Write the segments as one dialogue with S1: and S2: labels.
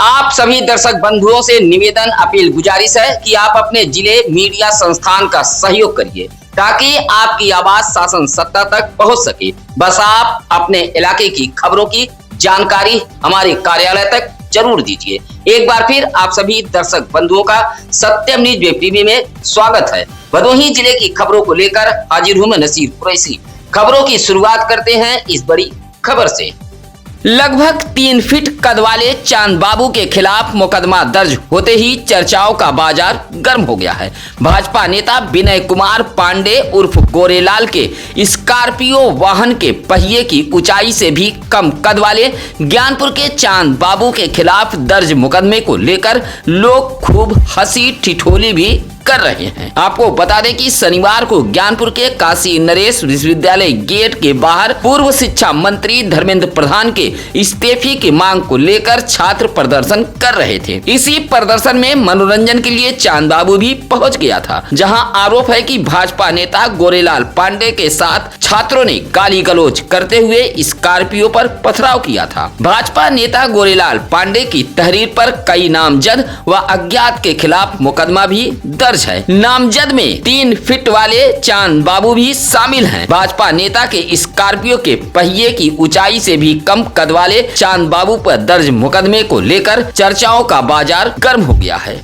S1: आप सभी दर्शक बंधुओं से निवेदन अपील गुजारिश है कि आप अपने जिले मीडिया संस्थान का सहयोग करिए ताकि आपकी आवाज शासन सत्ता तक पहुंच सके। बस आप अपने इलाके की खबरों की जानकारी हमारे कार्यालय तक जरूर दीजिए। एक बार फिर आप सभी दर्शक बंधुओं का सत्यम न्यूज वेब टीवी में स्वागत है। भदोही जिले की खबरों को लेकर हाजिर हूं मैं नसीर कुरैशी। खबरों की शुरुआत करते हैं इस बड़ी खबर से। लगभग 3 फीट कद वाले चांद बाबू के खिलाफ मुकदमा दर्ज होते ही चर्चाओं का बाजार गर्म हो गया है। भाजपा नेता विनय कुमार पांडे उर्फ गोरेलाल के स्कॉर्पियो वाहन के पहिए की ऊंचाई से भी कम कद वाले ज्ञानपुर के चांद बाबू के खिलाफ दर्ज मुकदमे को लेकर लोग खूब हंसी ठिठोली भी कर रहे हैं। आपको बता दें कि शनिवार को ज्ञानपुर के काशी नरेश विश्वविद्यालय गेट के बाहर पूर्व शिक्षा मंत्री धर्मेंद्र प्रधान के इस्तीफे की मांग को लेकर छात्र प्रदर्शन कर रहे थे। इसी प्रदर्शन में मनोरंजन के लिए चांद बाबू भी पहुंच गया था, जहां आरोप है कि भाजपा नेता गोरेलाल पांडे के साथ छात्रों ने गाली गलौज करते हुए स्कॉर्पियो पर पथराव किया था। भाजपा नेता गोरेलाल पांडे की तहरीर पर कई नामजद व अज्ञात के खिलाफ मुकदमा भी दर्ज है। नामजद में 3 फीट वाले चांद बाबू भी शामिल हैं। भाजपा नेता के स्कॉर्पियो के पहिए की ऊंचाई से भी कम कद वाले चांद बाबू पर दर्ज मुकदमे को लेकर चर्चाओं का बाजार गर्म हो गया है।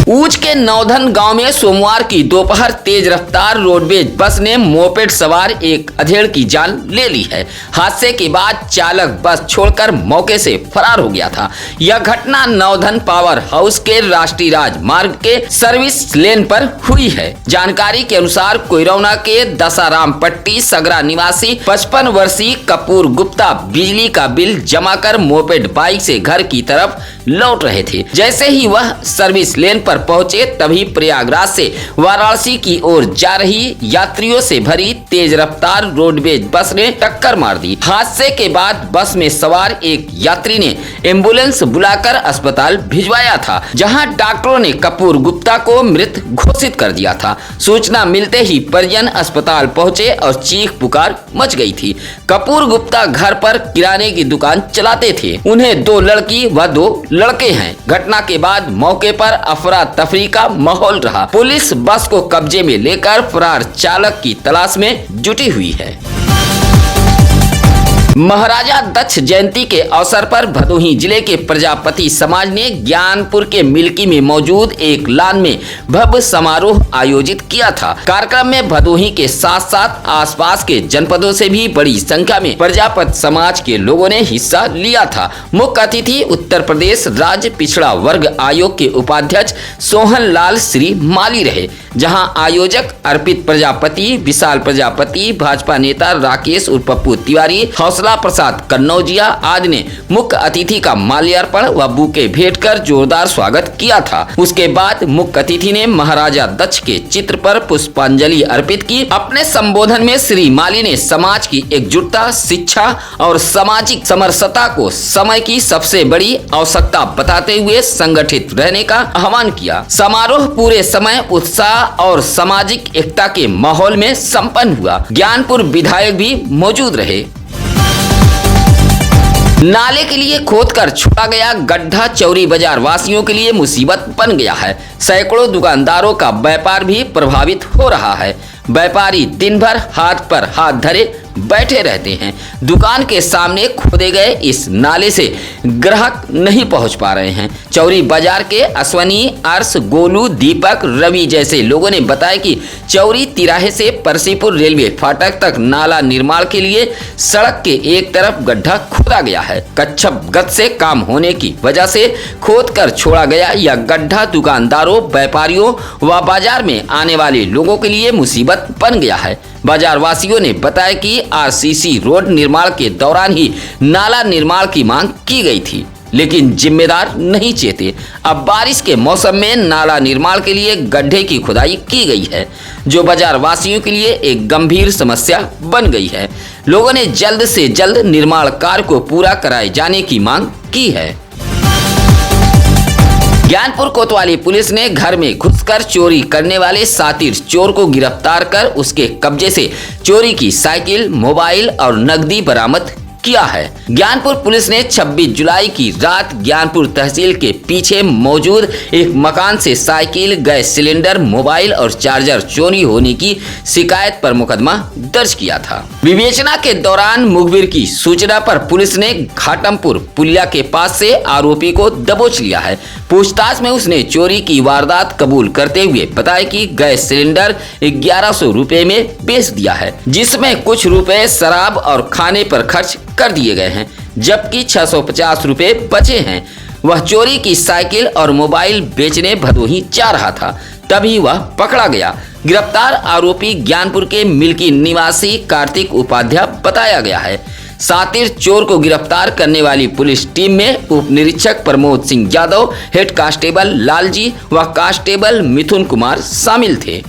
S1: ऊंच के नौधन गांव में सोमवार की दोपहर तेज रफ्तार रोडवेज बस ने मोपेड सवार एक अधेड़ की जान ले ली है। हादसे के बाद चालक बस छोड़कर मौके से फरार हो गया था। यह घटना नौधन पावर हाउस के राष्ट्रीय राजमार्ग के सर्विस लेन पर हुई है। जानकारी के अनुसार कोयरौना के दसाराम पट्टी सगरा निवासी 55 वर्षीय कपूर गुप्ता बिजली का बिल जमा कर मोपेड बाइक से घर की तरफ लौट रहे थे। जैसे ही वह सर्विस लेन पर पहुंचे तभी प्रयागराज से वाराणसी की ओर जा रही यात्रियों से भरी तेज रफ्तार रोडवेज बस ने टक्कर मार दी। हादसे के बाद बस में सवार एक यात्री ने एम्बुलेंस बुलाकर अस्पताल भिजवाया था, जहां डॉक्टरों ने कपूर गुप्ता को मृत घोषित कर दिया था। सूचना मिलते ही परिजन अस्पताल पहुंचे और चीख पुकार मच गई थी। कपूर गुप्ता घर पर किराने की दुकान चलाते थे। उन्हें 2 लड़की व 2 लड़के हैं। घटना के बाद मौके पर अफरा तफरी का माहौल रहा। पुलिस बस को कब्जे में लेकर फरार चालक की तलाश में जुटी हुई है। महाराजा दक्ष जयंती के अवसर पर भदोही जिले के प्रजापति समाज ने ज्ञानपुर के मिल्की में मौजूद एक लान में भव्य समारोह आयोजित किया था। कार्यक्रम में भदोही के साथ साथ आसपास के जनपदों से भी बड़ी संख्या में प्रजापति समाज के लोगों ने हिस्सा लिया था। मुख्य अतिथि उत्तर प्रदेश राज्य पिछड़ा वर्ग आयोग के उपाध्यक्ष सोहन लाल श्री माली रहे, जहां आयोजक अर्पित प्रजापति, विशाल प्रजापति, भाजपा नेता राकेश उर्फ पप्पू तिवारी, हौसला प्रसाद कन्नौजिया आदि ने मुख्य अतिथि का माल्यार्पण व बुके भेंट कर जोरदार स्वागत किया था। उसके बाद मुख्य अतिथि ने महाराजा दक्ष के चित्र पर पुष्पांजलि अर्पित की। अपने संबोधन में श्री माली ने समाज की एकजुटता, शिक्षा और सामाजिक समरसता को समय की सबसे बड़ी आवश्यकता बताते हुए संगठित रहने का आह्वान किया। समारोह पूरे समय उत्साह और सामाजिक एकता के माहौल में संपन्न हुआ। ज्ञानपुर विधायक भी मौजूद रहे। नाले के लिए खोदकर छोड़ा गया गड्ढा चौरी बाजार वासियों के लिए मुसीबत बन गया है। सैकड़ों दुकानदारों का व्यापार भी प्रभावित हो रहा है। व्यापारी दिन भर हाथ पर हाथ धरे बैठे रहते हैं। दुकान के सामने खोदे गए इस नाले से ग्राहक नहीं पहुंच पा रहे हैं। चौरी बाजार के अश्वनी, अर्श, गोलू, दीपक, रवि जैसे लोगों ने बताया कि चौरी तिराहे से परसीपुर रेलवे फाटक तक नाला निर्माण के लिए सड़क के एक तरफ गड्ढा खोदा गया है। कच्छप गत से काम होने की वजह से खोद कर छोड़ा गया यह गड्ढा दुकानदारों, व्यापारियों व बाजार में आने वाले लोगों के लिए मुसीबत बन गया है। बाजार वासियों ने बताया कि आरसीसी रोड निर्माण के दौरान ही नाला निर्माण की मांग की गई थी, लेकिन जिम्मेदार नहीं चेते। अब बारिश के मौसम में नाला निर्माण के लिए गड्ढे की खुदाई की गई है, जो बाजार वासियों के लिए एक गंभीर समस्या बन गई है। लोगों ने जल्द से जल्द निर्माण कार्य को पूरा कराए जाने की मांग की है। ज्ञानपुर कोतवाली पुलिस ने घर में घुसकर चोरी करने वाले शातिर चोर को गिरफ्तार कर उसके कब्जे से चोरी की साइकिल, मोबाइल और नकदी बरामद किया है। ज्ञानपुर पुलिस ने 26 जुलाई की रात ज्ञानपुर तहसील के पीछे मौजूद एक मकान से साइकिल, गैस सिलेंडर, मोबाइल और चार्जर चोरी होने की शिकायत पर मुकदमा दर्ज किया था। विवेचना के दौरान मुखबिर की सूचना पर पुलिस ने घाटमपुर पुलिया के पास से आरोपी को दबोच लिया है। पूछताछ में उसने चोरी की वारदात कबूल करते हुए बताया कि गैस सिलेंडर 1100 रुपए में बेच दिया है, जिसमें कुछ रुपए शराब और खाने पर खर्च कर दिए गए हैं, जबकि 650 रुपए बचे हैं। वह चोरी की साइकिल और मोबाइल बेचने भदोही जा रहा था, तभी वह पकड़ा गया। गिरफ्तार आरोपी ज्ञानपुर के मिल्की निवासी कार्तिक उपाध्याय बताया गया है। सातिर चोर को गिरफ्तार करने वाली पुलिस टीम में उप निरीक्षक प्रमोद सिंह यादव, हेड कांस्टेबल लालजी व कांस्टेबल मिथुन कुमार शामिल थे।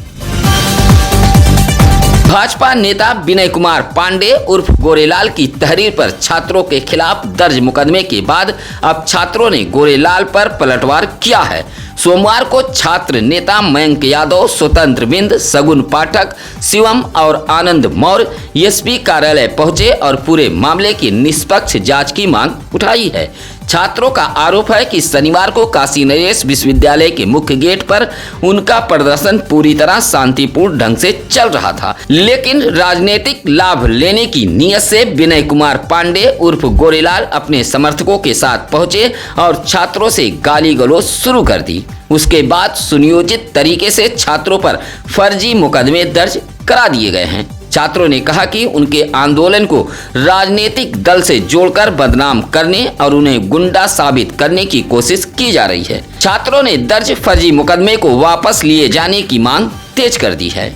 S1: भाजपा नेता विनय कुमार पांडे उर्फ गोरेलाल की तहरीर पर छात्रों के खिलाफ दर्ज मुकदमे के बाद अब छात्रों ने गोरेलाल पर पलटवार किया है। सोमवार को छात्र नेता मयंक यादव, स्वतंत्र बिंद, सगुन पाठक, शिवम और आनंद मौर्य एसपी कार्यालय पहुंचे और पूरे मामले की निष्पक्ष जांच की मांग उठाई है। छात्रों का आरोप है कि शनिवार को काशी नरेश विश्वविद्यालय के मुख्य गेट पर उनका प्रदर्शन पूरी तरह शांतिपूर्ण ढंग से चल रहा था, लेकिन राजनीतिक लाभ लेने की नीयत से विनय कुमार पांडे उर्फ गोरेलाल अपने समर्थकों के साथ पहुंचे और छात्रों से गाली गलौज शुरू कर दी। उसके बाद सुनियोजित तरीके से छात्रों पर फर्जी मुकदमे दर्ज करा दिए गए हैं। छात्रों ने कहा कि उनके आंदोलन को राजनीतिक दल से जोड़कर बदनाम करने और उन्हें गुंडा साबित करने की कोशिश की जा रही है। छात्रों ने दर्ज फर्जी मुकदमे को वापस लिए जाने की मांग तेज कर दी है।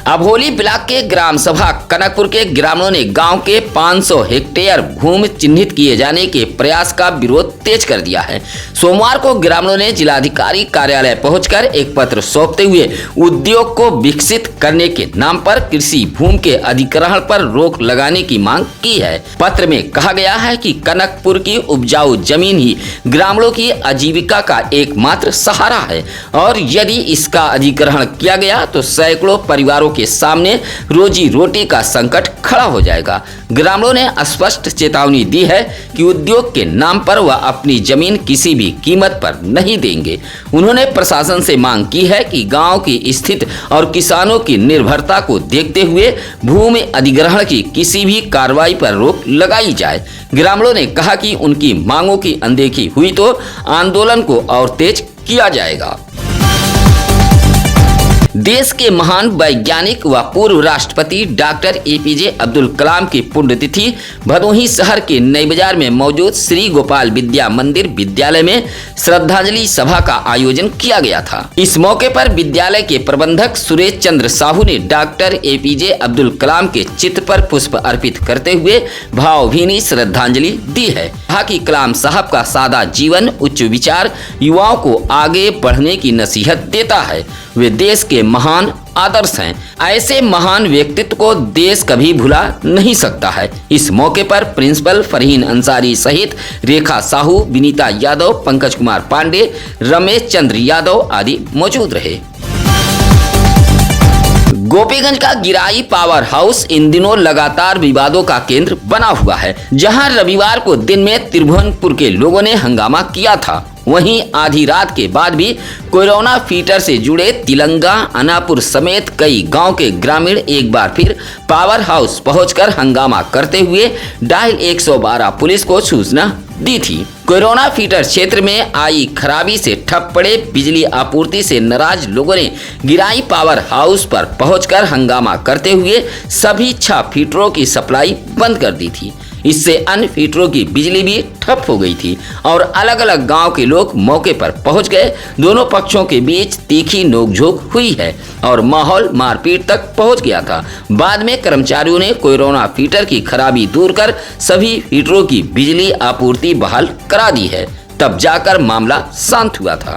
S1: अभोली ब्लॉक के ग्राम सभा कनकपुर के ग्रामीणों ने गांव के 500 हेक्टेयर भूमि चिन्हित किए जाने के प्रयास का विरोध तेज कर दिया है। सोमवार को ग्रामीणों ने जिलाधिकारी कार्यालय पहुंचकर एक पत्र सौंपते हुए उद्योग को विकसित करने के नाम पर कृषि भूमि के अधिग्रहण पर रोक लगाने की मांग की है। पत्र में कहा गया है कि कनकपुर की उपजाऊ जमीन ही ग्रामीणों की आजीविका का एकमात्र सहारा है और यदि इसका अधिग्रहण किया गया तो सैकड़ों परिवारों के सामने रोजी रोटी का संकट खड़ा हो जाएगा। ग्रामीणों ने स्पष्ट चेतावनी दी है कि उद्योग के नाम पर वह अपनी जमीन किसी भी कीमत पर नहीं देंगे। उन्होंने प्रशासन से मांग की है कि गांव की स्थिति और किसानों की निर्भरता को देखते हुए भूमि अधिग्रहण की किसी भी कार्रवाई पर रोक लगाई जाए। ग्रामीणों ने कहा कि उनकी मांगों की अनदेखी हुई तो आंदोलन को और तेज किया जाएगा। देश के महान वैज्ञानिक व पूर्व राष्ट्रपति डॉक्टर एपीजे अब्दुल कलाम की पुण्यतिथि भदोही शहर के नई बाजार में मौजूद श्री गोपाल विद्या मंदिर विद्यालय में श्रद्धांजलि सभा का आयोजन किया गया था। इस मौके पर विद्यालय के प्रबंधक सुरेश चंद्र साहू ने डॉक्टर एपीजे अब्दुल कलाम के चित्र पर पुष्प अर्पित करते हुए भावभीनी श्रद्धांजलि दी है। कहा कि कलाम साहब का सादा जीवन, उच्च विचार युवाओं को आगे बढ़ने की नसीहत देता है। वे देश के महान आदर्श हैं। ऐसे महान व्यक्तित्व को देश कभी भुला नहीं सकता है। इस मौके पर प्रिंसिपल फरहीन अंसारी सहित रेखा साहू, विनीता यादव, पंकज कुमार पांडे, रमेश चंद्र यादव आदि मौजूद रहे। गोपीगंज का गिराई पावर हाउस इन दिनों लगातार विवादों का केंद्र बना हुआ है, जहां रविवार को दिन में त्रिभुवनपुर के लोगों ने हंगामा किया था। वहीं आधी रात के बाद भी कोरोना फीटर से जुड़े तिलंगा, अनापुर समेत कई गांव के ग्रामीण एक बार फिर पावर हाउस पहुंचकर हंगामा करते हुए डायल 112 पुलिस को सूचना दी थी। कोरोना फीटर क्षेत्र में आई खराबी से ठप पड़े बिजली आपूर्ति से नाराज लोगों ने गिराई पावर हाउस पर पहुंचकर हंगामा करते हुए सभी 6 फीटरों की सप्लाई बंद कर दी थी। इससे अन्य फीटरों की बिजली भी ठप हो गई थी और अलग अलग गांव के लोग मौके पर पहुंच गए। दोनों पक्षों के बीच तीखी नोकझोंक हुई है और माहौल मारपीट तक पहुंच गया था। बाद में कर्मचारियों ने कोरोना फीटर की खराबी दूर कर सभी फीटरों की बिजली आपूर्ति बहाल करा दी है। तब जाकर मामला शांत हुआ था।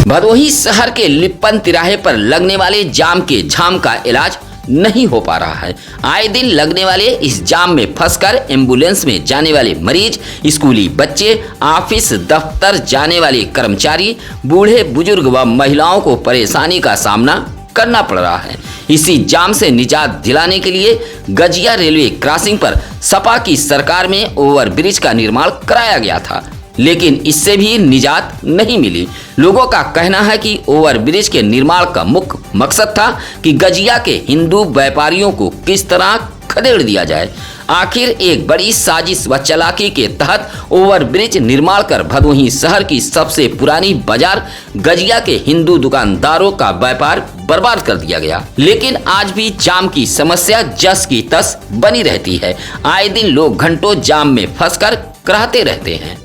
S1: भदोही शहर के लिप्पन तिराहे पर लगने वाले जाम के झाम का इलाज नहीं हो पा रहा है। आए दिन लगने वाले इस जाम में फंसकर एम्बुलेंस में जाने वाले मरीज, स्कूली बच्चे, ऑफिस दफ्तर जाने वाले कर्मचारी, बूढ़े बुजुर्ग व महिलाओं को परेशानी का सामना करना पड़ रहा है। इसी जाम से निजात दिलाने के लिए गजिया रेलवे क्रॉसिंग पर सपा की सरकार में ओवरब्रिज का निर्माण कराया गया था, लेकिन इससे भी निजात नहीं मिली। लोगों का कहना है कि ओवरब्रिज के निर्माण का मुख्य मकसद था कि गजिया के हिंदू व्यापारियों को किस तरह खदेड़ दिया जाए। आखिर एक बड़ी साजिश व चालाकी के तहत ओवरब्रिज निर्माण कर भदोही शहर की सबसे पुरानी बाजार गजिया के हिंदू दुकानदारों का व्यापार बर्बाद कर दिया गया। लेकिन आज भी जाम की समस्या जस की तस बनी रहती है। आए दिन लोग घंटों जाम में फंसकर कराहते रहते हैं।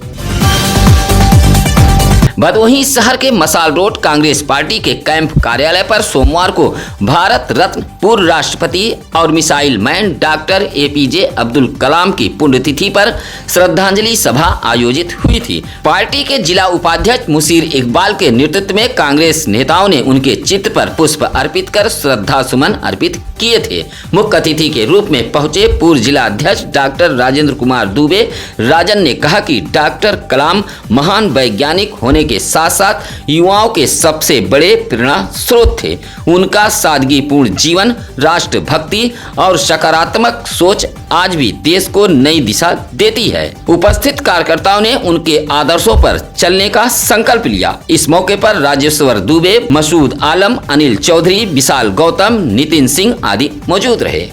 S1: भदोही शहर के मसाल रोड कांग्रेस पार्टी के कैंप कार्यालय पर सोमवार को भारत रत्न पूर्व राष्ट्रपति और missile man doctor APJ Abdul Kalam की पुण्यतिथि पर श्रद्धांजलि सभा आयोजित हुई थी। पार्टी के जिला उपाध्यक्ष मुशीर इकबाल के नेतृत्व में कांग्रेस नेताओं ने उनके चित्र पर पुष्प अर्पित कर श्रद्धा सुमन अर्पित किए थे। मुख्य अतिथि के रूप में पहुंचे पूर्व जिला अध्यक्ष डॉक्टर राजेंद्र कुमार दुबे राजन ने कहा कि डॉक्टर कलाम महान वैज्ञानिक होने के साथ साथ युवाओं के सबसे बड़े प्रेरणा स्रोत थे। उनका सादगीपूर्ण जीवन, राष्ट्रभक्ति और सकारात्मक सोच आज भी देश को नई दिशा देती है। उपस्थित कार्यकर्ताओं ने उनके आदर्शों पर चलने का संकल्प लिया। इस मौके पर राजेश्वर दुबे, मसूद आलम, अनिल चौधरी, विशाल गौतम, नितिन सिंह आदि मौजूद रहे।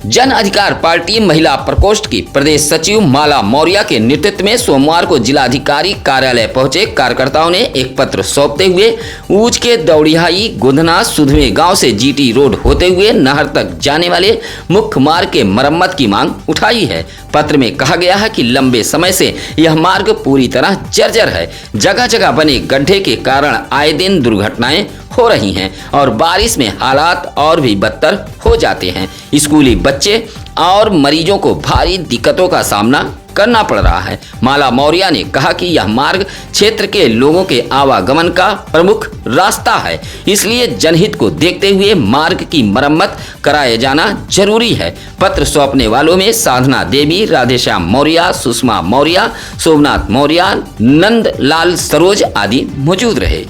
S1: जन अधिकार पार्टी महिला प्रकोष्ठ की प्रदेश सचिव माला मौर्य के नेतृत्व में सोमवार को जिलाधिकारी कार्यालय पहुंचे कार्यकर्ताओं ने एक पत्र सौंपते हुए ऊंच के दौड़ियाई गोधना सुधवे गांव से जीटी रोड होते हुए नहर तक जाने वाले मुख्य मार्ग के मरम्मत की मांग उठाई है। पत्र में कहा गया है कि लंबे समय से यह मार्ग पूरी तरह जर्जर है। जगह जगह बने गड्ढे के कारण आए दिन दुर्घटनाएं हो रही हैं और बारिश में हालात और भी बदतर हो जाते हैं। स्कूली बच्चे और मरीजों को भारी दिक्कतों का सामना करना पड़ रहा है। माला मौर्य ने कहा कि यह मार्ग क्षेत्र के लोगों के आवागमन का प्रमुख रास्ता है, इसलिए जनहित को देखते हुए मार्ग की मरम्मत कराया जाना जरूरी है। पत्र सौंपने वालों में साधना देवी, राधेश्याम मौर्य, सुषमा मौर्य, सोमनाथ मौर्य, नंद लाल सरोज आदि मौजूद रहे।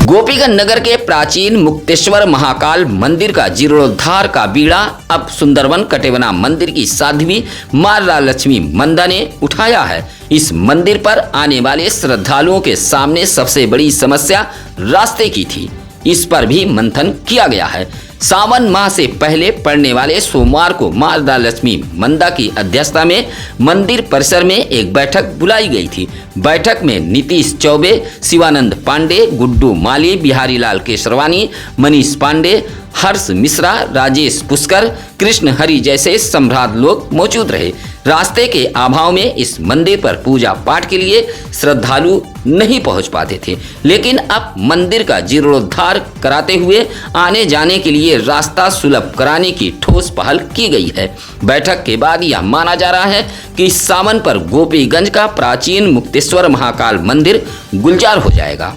S1: गोपीगंज नगर के प्राचीन मुक्तेश्वर महाकाल मंदिर का जीर्णोद्धार का बीड़ा अब सुंदरवन कटेवना मंदिर की साध्वी माला लक्ष्मी मंदा ने उठाया है। इस मंदिर पर आने वाले श्रद्धालुओं के सामने सबसे बड़ी समस्या रास्ते की थी। इस पर भी मंथन किया गया है। सावन माह से पहले पड़ने वाले सोमवार को माला लक्ष्मी मंदा की अध्यक्षता में मंदिर परिसर में एक बैठक बुलाई गई थी। बैठक में नीतीश चौबे, शिवानंद पांडे, गुड्डू माली, बिहारी लाल केसरवानी, मनीष पांडे, हर्ष मिश्रा, राजेश पुष्कर, कृष्ण हरि जैसे सम्राट लोग मौजूद रहे। रास्ते के अभाव में इस मंदिर पर पूजा पाठ के लिए श्रद्धालु नहीं पहुंच पाते थे, लेकिन अब मंदिर का जीर्णोद्धार कराते हुए आने जाने के लिए रास्ता सुलभ कराने की ठोस पहल की गई है। बैठक के बाद यह माना जा रहा है कि सावन पर गोपीगंज का प्राचीन मुक्तेश्वर महाकाल मंदिर गुलजार हो जाएगा।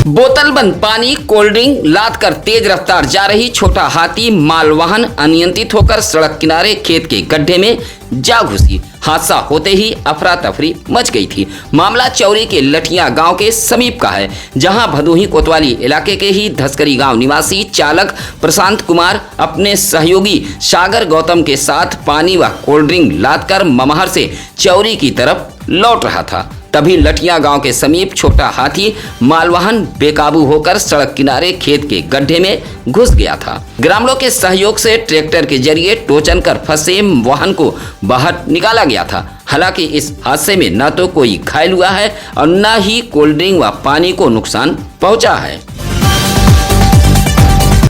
S1: बोतल बंद पानी, कोल्ड ड्रिंक लाद कर तेज रफ्तार जा रही छोटा हाथी मालवाहन अनियंत्रित होकर सड़क किनारे खेत के गड्ढे में जा घुसी। हादसा होते ही अफरा तफरी मच गई थी। मामला चौरी के लठिया गांव के समीप का है, जहां भदोही कोतवाली इलाके के ही धसकरी गांव निवासी चालक प्रशांत कुमार अपने सहयोगी सागर गौतम के साथ पानी व कोल्ड ड्रिंक लाद कर ममहर से चौरी की तरफ लौट रहा था। तभी लठिया गांव के समीप छोटा हाथी मालवाहन बेकाबू होकर सड़क किनारे खेत के गड्ढे में घुस गया था। ग्रामीणों के सहयोग से ट्रैक्टर के जरिए टोचन कर फंसे वाहन को बाहर निकाला गया था। हालांकि इस हादसे में न तो कोई घायल हुआ है और न ही कोल्ड ड्रिंक व पानी को नुकसान पहुंचा है।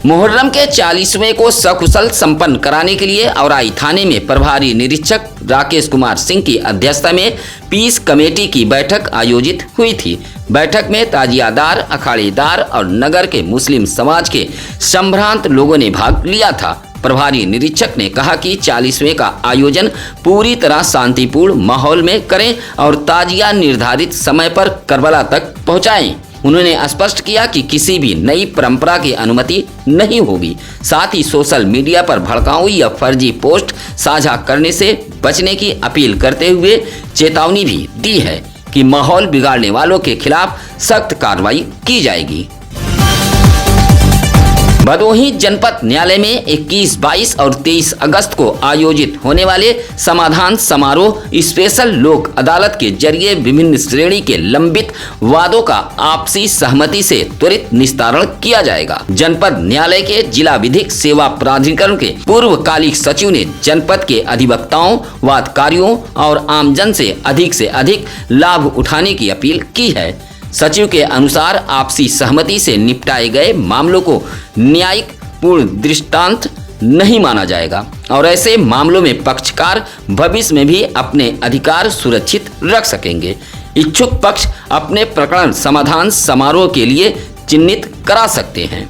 S1: मुहर्रम के 40वें को सकुशल संपन्न कराने के लिए औराई थाने में प्रभारी निरीक्षक राकेश कुमार सिंह की अध्यक्षता में पीस कमेटी की बैठक आयोजित हुई थी। बैठक में ताजियादार, अखाड़ेदार और नगर के मुस्लिम समाज के संभ्रांत लोगों ने भाग लिया था। प्रभारी निरीक्षक ने कहा कि 40वें का आयोजन पूरी तरह शांतिपूर्ण माहौल में करें और ताजिया निर्धारित समय पर करबला तक पहुंचाएं। उन्होंने स्पष्ट किया कि किसी भी नई परंपरा की अनुमति नहीं होगी। साथ ही सोशल मीडिया पर भड़काऊ या फर्जी पोस्ट साझा करने से बचने की अपील करते हुए चेतावनी भी दी है कि माहौल बिगाड़ने वालों के खिलाफ सख्त कार्रवाई की जाएगी। भदोही जनपद न्यायालय में 21, 22 और 23 अगस्त को आयोजित होने वाले समाधान समारोह स्पेशल लोक अदालत के जरिए विभिन्न श्रेणी के लंबित वादों का आपसी सहमति से त्वरित निस्तारण किया जाएगा। जनपद न्यायालय के जिला विधिक सेवा प्राधिकरण के पूर्वकालिक सचिव ने जनपद के अधिवक्ताओं, वादकारियों और आमजन से अधिक लाभ उठाने की अपील की है। सचिव के अनुसार आपसी सहमति से निपटाए गए मामलों को न्यायिक पूर्ण दृष्टांत नहीं माना जाएगा और ऐसे मामलों में पक्षकार भविष्य में भी अपने अधिकार सुरक्षित रख सकेंगे। इच्छुक पक्ष अपने प्रकरण समाधान समारोह के लिए चिन्हित करा सकते हैं।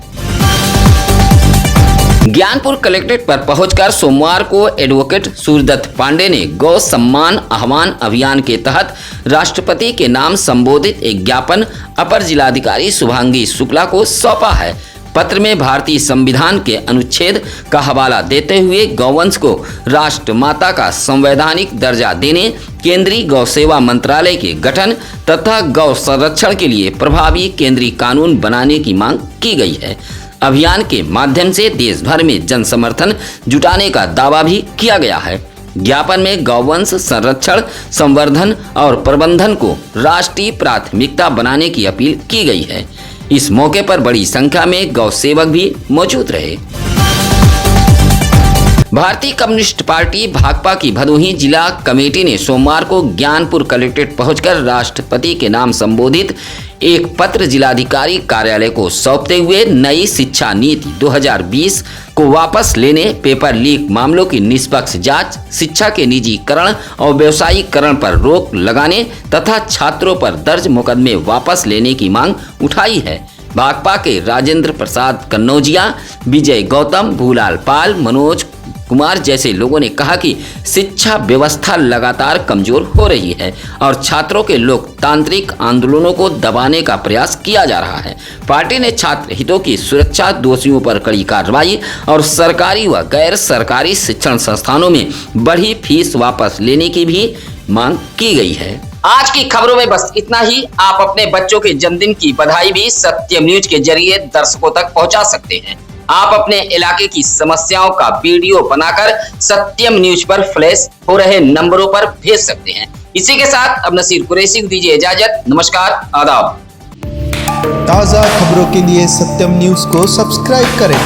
S1: ज्ञानपुर कलेक्ट्रेट पर पहुंचकर सोमवार को एडवोकेट सूर्यदत्त पांडे ने गौ सम्मान आह्वान अभियान के तहत राष्ट्रपति के नाम संबोधित एक ज्ञापन अपर जिलाधिकारी शुभांगी शुक्ला को सौंपा है। पत्र में भारतीय संविधान के अनुच्छेद का हवाला देते हुए गौवंश को राष्ट्र माता का संवैधानिक दर्जा देने, केंद्रीय गौ सेवा मंत्रालय के गठन तथा गौ संरक्षण के लिए प्रभावी केंद्रीय कानून बनाने की मांग की गई है। अभियान के माध्यम से देश भर में जन समर्थन जुटाने का दावा भी किया गया है। ज्ञापन में गौवंश संरक्षण, संवर्धन और प्रबंधन को राष्ट्रीय प्राथमिकता बनाने की अपील की गई है। इस मौके पर बड़ी संख्या में गौ सेवक भी मौजूद रहे। भारतीय कम्युनिस्ट पार्टी भाकपा की भदोही जिला कमेटी ने सोमवार को ज्ञानपुर कलेक्ट्रेट पहुंचकर राष्ट्रपति के नाम संबोधित एक पत्र जिलाधिकारी कार्यालय को सौंपते हुए नई शिक्षा नीति 2020 को वापस लेने, पेपर लीक मामलों की निष्पक्ष जांच, शिक्षा के निजीकरण और व्यवसायीकरण पर रोक लगाने तथा छात्रों पर दर्ज मुकदमे वापस लेने की मांग उठाई है। भाकपा के राजेंद्र प्रसाद कन्नौजिया, विजय गौतम, भूलाल पाल, मनोज कुमार जैसे लोगों ने कहा कि शिक्षा व्यवस्था लगातार कमजोर हो रही है और छात्रों के लोकतांत्रिक आंदोलनों को दबाने का प्रयास किया जा रहा है। पार्टी ने छात्र हितों की सुरक्षा, दोषियों पर कड़ी कार्रवाई और सरकारी व गैर सरकारी शिक्षण संस्थानों में बढ़ी फीस वापस लेने की भी मांग की गई है। आज की खबरों में बस इतना ही। आप अपने बच्चों के जन्मदिन की बधाई भी सत्यम न्यूज के जरिए दर्शकों तक पहुंचा सकते हैं। आप अपने इलाके की समस्याओं का वीडियो बनाकर सत्यम न्यूज पर फ्लैश हो रहे नंबरों पर भेज सकते हैं। इसी के साथ अब नसीर कुरैशी को दीजिए इजाजत। नमस्कार, आदाब।
S2: ताज़ा खबरों के लिए सत्यम न्यूज को सब्सक्राइब करें।